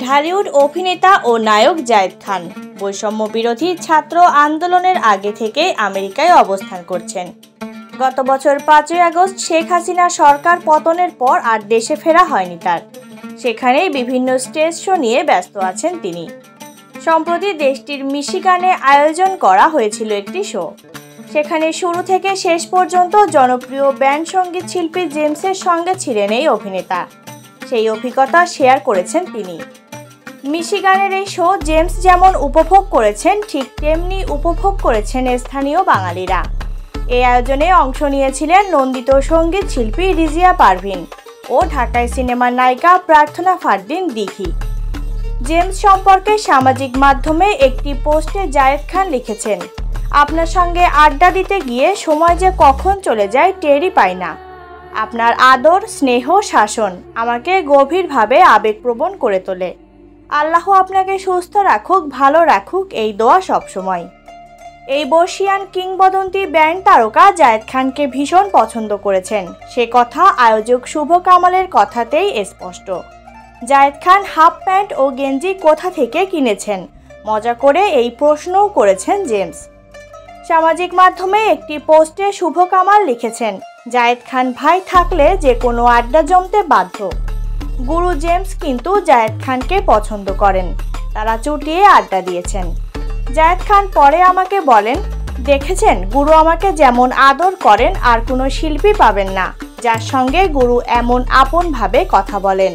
ঢালিউড অভিনেতা ও নায়ক জায়েদ খান বৈষম্য বিরোধী ছাত্র আন্দোলনের আগে থেকে আমেরিকায় অবস্থান করছেন। গত বছর 5ই আগস্ট শেখ হাসিনা সরকার পতনের পর আর দেশে ফেরা হয়নি তার। সেখানেই বিভিন্ন স্টেজ শো নিয়ে ব্যস্ত আছেন তিনি। সম্প্রতি দেশটির মিশিগানে আয়োজন করা হয়েছিল একটি শো। সেখানে শুরু থেকে শেষ পর্যন্ত জনপ্রিয় ব্যান্ড সঙ্গীত শিল্পী জেমসের সঙ্গে ছিলেন এই অভিনেতা। সেই অভিজ্ঞতা শেয়ার করেছেন তিনি। মিশিগানের এই শো জেমস যেমন উপভোগ করেছেন, ঠিক তেমনি উপভোগ করেছেন স্থানীয় বাঙালিরা। এই আয়োজনে অংশ নিয়েছিলেন নন্দিত সঙ্গীত শিল্পী রিজিয়া পারভিন ও ঢাকাই সিনেমার নায়িকা প্রার্থনা ফারদিন দিঘি। জেমস সম্পর্কে সামাজিক মাধ্যমে একটি পোস্টে জায়েদ খান লিখেছেন, আপনার সঙ্গে আড্ডা দিতে গিয়ে সময় যে কখন চলে যায় টেরই পাই না। আপনার আদর, স্নেহ, শাসন আমাকে গভীরভাবে আবেগপ্রবণ করে তোলে। আল্লাহ আপনাকে সুস্থ রাখুক, ভালো রাখুক, এই দোয়া সবসময়। এই বর্ষিয়ান কিংবদন্তি ব্যান্ড তারকা জায়েদ খানকে ভীষণ পছন্দ করেছেন, সে কথা আয়োজক শুভ কামালের কথাতেই স্পষ্ট। জায়েদ খান হাফ প্যান্ট ও গেঞ্জি কোথা থেকে কিনেছেন মজা করে এই প্রশ্নও করেছেন জেমস। সামাজিক মাধ্যমে একটি পোস্টে শুভ কামাল লিখেছেন, জায়েদ খান ভাই থাকলে যে কোনো আড্ডা জমতে বাধ্য। গুরু জেমস কিন্তু জায়েদ খানকে পছন্দ করেন, তারা চুটিয়ে আড্ডা দিয়েছেন। জায়েদ খান পরে আমাকে বলেন, দেখেছেন গুরু আমাকে যেমন আদর করেন আর কোনো শিল্পী পাবেন না যার সঙ্গে গুরু এমন আপনভাবে কথা বলেন।